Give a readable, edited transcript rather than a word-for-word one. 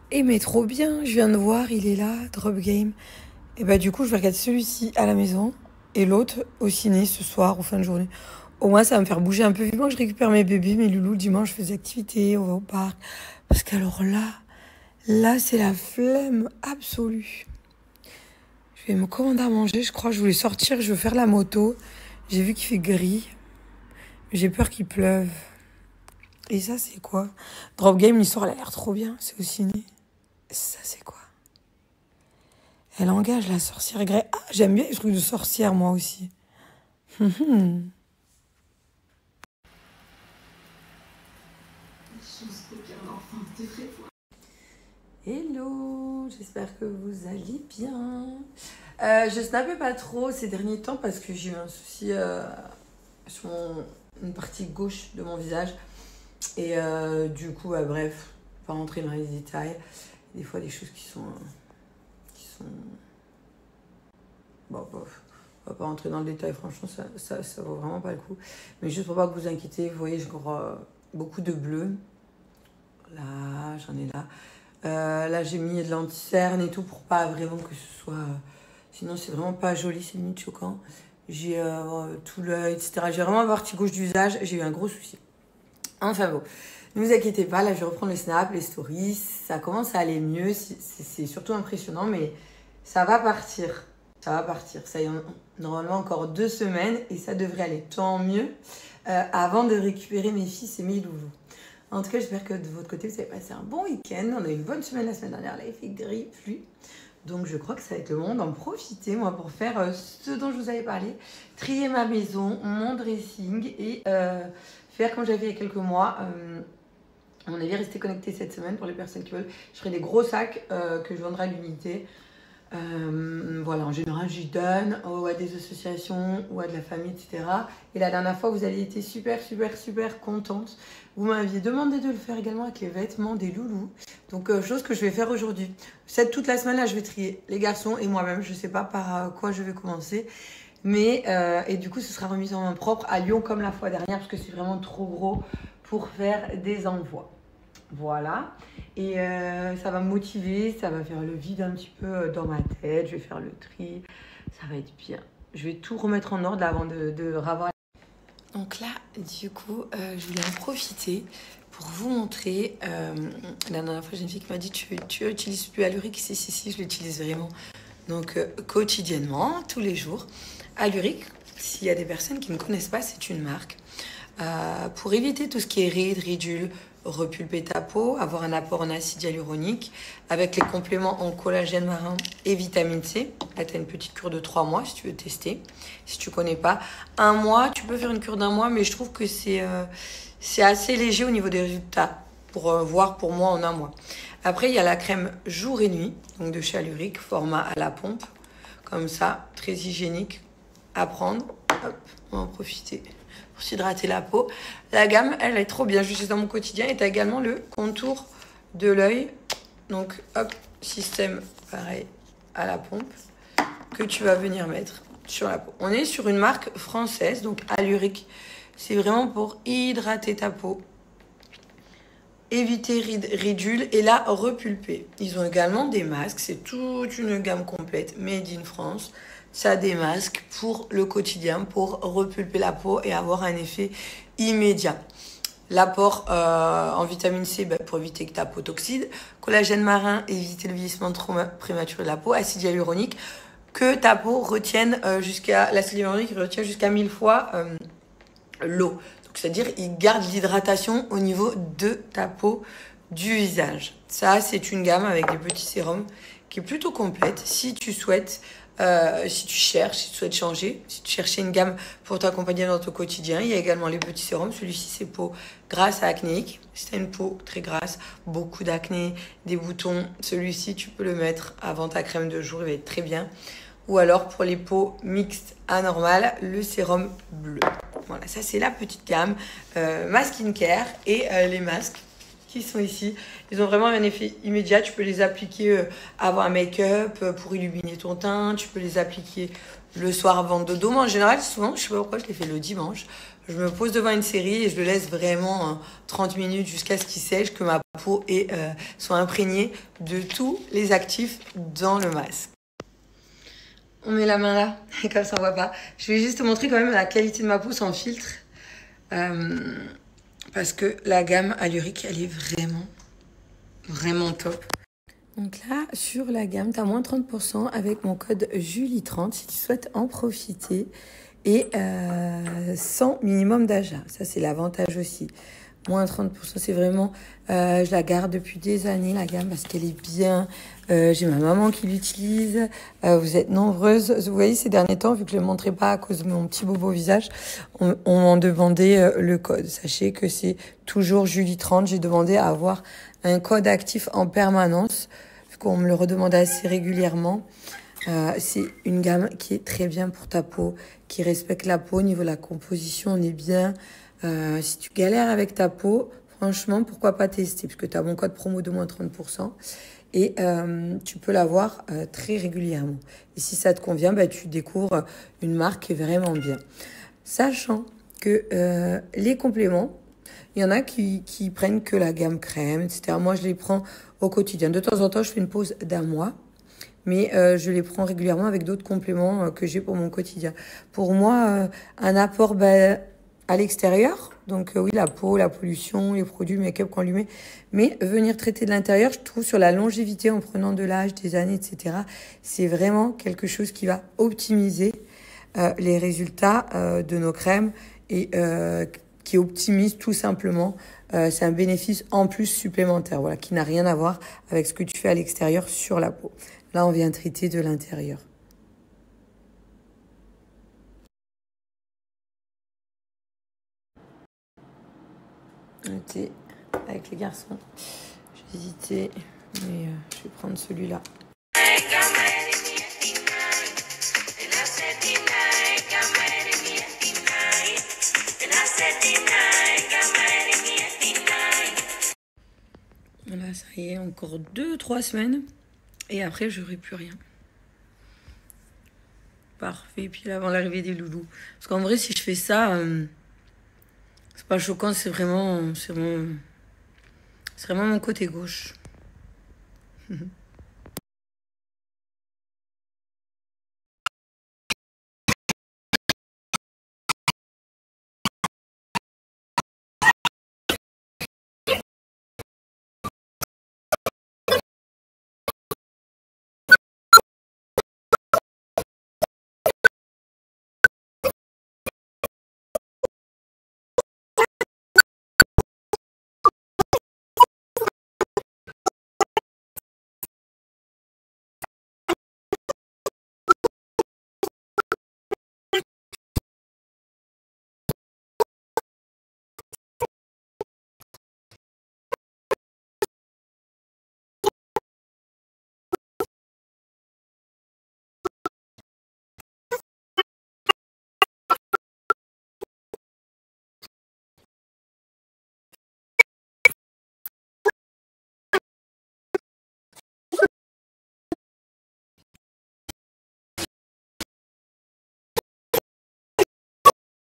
Et mais trop bien, je viens de voir, il est là, Drop Game. Et bah du coup, je vais regarder celui-ci à la maison et l'autre au ciné ce soir ou fin de journée. Au moins, ça va me faire bouger un peu. Vivement que je récupère mes bébés, mes loulous. Dimanche, je fais des activités, on va au parc. Parce qu'alors là, c'est la flemme absolue. Je vais me commander à manger, je crois. Je voulais sortir, je veux faire la moto. J'ai vu qu'il fait gris. J'ai peur qu'il pleuve. Et ça, c'est quoi? Drop Game, l'histoire, elle a l'air trop bien. C'est au ciné. Ça, c'est quoi? Elle engage la sorcière Grey. Ah, j'aime bien les trucs de sorcière, moi aussi. Hello, j'espère que vous allez bien. Je snappais pas trop ces derniers temps parce que j'ai eu un souci sur une partie gauche de mon visage. Et du coup, bref, pas rentrer dans les détails. Des fois, des choses qui sont bon, bof. On va pas rentrer dans le détail, franchement, ça vaut vraiment pas le coup. Mais juste pour pas que vous inquiétez, vous voyez, je crois beaucoup de bleu. Là, j'en ai là. Là, j'ai mis de l'anti-cerne et tout pour pas vraiment que ce soit. Sinon, c'est vraiment pas joli, c'est limite choquant. J'ai tout l'œil, etc. J'ai vraiment la partie gauche du visage, j'ai eu un gros souci. Enfin bon, ne vous inquiétez pas, là, je vais reprendre les snaps, les stories. Ça commence à aller mieux, c'est surtout impressionnant, mais ça va partir. Ça va partir. Ça y est, normalement encore 2 semaines et ça devrait aller tant mieux avant de récupérer mes fils et mes loulous. En tout cas, j'espère que de votre côté, vous avez passé un bon week-end. On a eu une bonne semaine la semaine dernière. Là, il fait gris, pluie. Donc, je crois que ça va être le moment d'en profiter, moi, pour faire ce dont je vous avais parlé. Trier ma maison, mon dressing et faire comme j'avais il y a quelques mois. On est resté connecté cette semaine pour les personnes qui veulent. Je ferai des gros sacs que je vendrai à l'unité. Voilà, en général, j'y donne à des associations ou à de la famille, etc. Et la dernière fois, vous avez été super contente. Vous m'aviez demandé de le faire également avec les vêtements des loulous. Donc, chose que je vais faire aujourd'hui. Toute la semaine, là, je vais trier les garçons et moi-même. Je ne sais pas par quoi je vais commencer. Mais, et du coup, ce sera remis en main propre à Lyon comme la fois dernière parce que c'est vraiment trop gros pour faire des envois. Voilà. Et ça va me motiver, ça va faire le vide un petit peu dans ma tête. Je vais faire le tri. Ça va être bien. Je vais tout remettre en ordre avant de ravoir. Donc là, du coup, je voulais en profiter pour vous montrer. La dernière fois, j'ai une fille qui m'a dit tu n'utilises plus Alluric? Si, je l'utilise vraiment. Donc, quotidiennement, tous les jours. Alluric, s'il y a des personnes qui ne connaissent pas, c'est une marque. Pour éviter tout ce qui est rides, ridules, repulper ta peau, avoir un apport en acide hyaluronique avec les compléments en collagène marin et vitamine C. Là, tu as une petite cure de 3 mois si tu veux tester. Si tu connais pas, 1 mois, tu peux faire une cure d'1 mois, mais je trouve que c'est assez léger au niveau des résultats pour voir pour moi en 1 mois. Après, il y a la crème jour et nuit, donc de chez Alluric, format à la pompe, comme ça, très hygiénique à prendre. Hop, on va en profiter pour s'hydrater la peau. La gamme, elle est trop bien. Je l'utilise dans mon quotidien. Et tu as également le contour de l'œil. Donc, hop, système pareil à la pompe que tu vas venir mettre sur la peau. On est sur une marque française, donc Alluric. C'est vraiment pour hydrater ta peau, éviter ridules et la repulper. Ils ont également des masques. C'est toute une gamme complète, made in France. Ça a des masques pour le quotidien, pour repulper la peau et avoir un effet immédiat. L'apport en vitamine C pour éviter que ta peau t'oxyde. Collagène marin, éviter le vieillissement trop prématuré de la peau. Acide hyaluronique, que ta peau retienne l'acide hyaluronique retient jusqu'à 1000 fois l'eau. Donc c'est-à-dire il garde l'hydratation au niveau de ta peau du visage. Ça, c'est une gamme avec des petits sérums qui est plutôt complète. Si tu souhaites si tu souhaites changer, si tu cherchais une gamme pour t'accompagner dans ton quotidien, il y a également les petits sérums. Celui-ci, c'est peau grasse à acnéique. Si tu as une peau très grasse, beaucoup d'acné, des boutons, celui-ci, tu peux le mettre avant ta crème de jour, il va être très bien. Ou alors, pour les peaux mixtes anormales, le sérum bleu. Voilà, ça, c'est la petite gamme. Ma skincare et les masques qui sont ici. Ils ont vraiment un effet immédiat. Tu peux les appliquer avant un make-up pour illuminer ton teint. Tu peux les appliquer le soir avant le dodo. Moi, en général, souvent, je sais pas pourquoi je les fais le dimanche. Je me pose devant une série et je le laisse vraiment 30 minutes jusqu'à ce qu'il sèche, que ma peau soit imprégnée de tous les actifs dans le masque. On met la main là, comme ça on voit pas. Je vais juste te montrer quand même la qualité de ma peau sans filtre. Parce que la gamme Alluric, elle est vraiment top. Donc là, sur la gamme, tu as moins 30% avec mon code Julie30 si tu souhaites en profiter. Et sans minimum d'achat. Ça, c'est l'avantage aussi. Moins 30%, c'est vraiment... je la garde depuis des années, la gamme, parce qu'elle est bien. J'ai ma maman qui l'utilise. Vous êtes nombreuses. Vous voyez, ces derniers temps, vu que je ne le montrais pas à cause de mon petit bobo visage, on m'en demandait le code. Sachez que c'est toujours Julie30. J'ai demandé à avoir un code actif en permanence, vu qu'on me le redemandait assez régulièrement. C'est une gamme qui est très bien pour ta peau, qui respecte la peau. Au niveau de la composition, on est bien. Si tu galères avec ta peau, franchement, pourquoi pas tester? Parce que tu as mon code promo de moins 30%. Et tu peux l'avoir très régulièrement. Et si ça te convient, bah, tu découvres une marque qui est vraiment bien. Sachant que les compléments, il y en a qui prennent que la gamme crème, etc. Moi, je les prends au quotidien. De temps en temps, je fais une pause d'un mois. Mais je les prends régulièrement avec d'autres compléments que j'ai pour mon quotidien. Pour moi, un apport à l'extérieur, donc oui, la peau, la pollution, les produits make-up qu'on lui met, mais venir traiter de l'intérieur, je trouve sur la longévité en prenant de l'âge, des années, etc., c'est vraiment quelque chose qui va optimiser les résultats de nos crèmes et qui optimise tout simplement. C'est un bénéfice en plus supplémentaire, voilà, qui n'a rien à voir avec ce que tu fais à l'extérieur sur la peau. Là, on vient traiter de l'intérieur. J'étais avec les garçons. J'hésitais, mais je vais prendre celui-là. Voilà, ça y est, encore 2-3 semaines. Et après, je n'aurai plus rien. Parfait. Puis là, avant l'arrivée des loulous. Parce qu'en vrai, si je fais ça, c'est pas choquant, c'est vraiment mon côté gauche.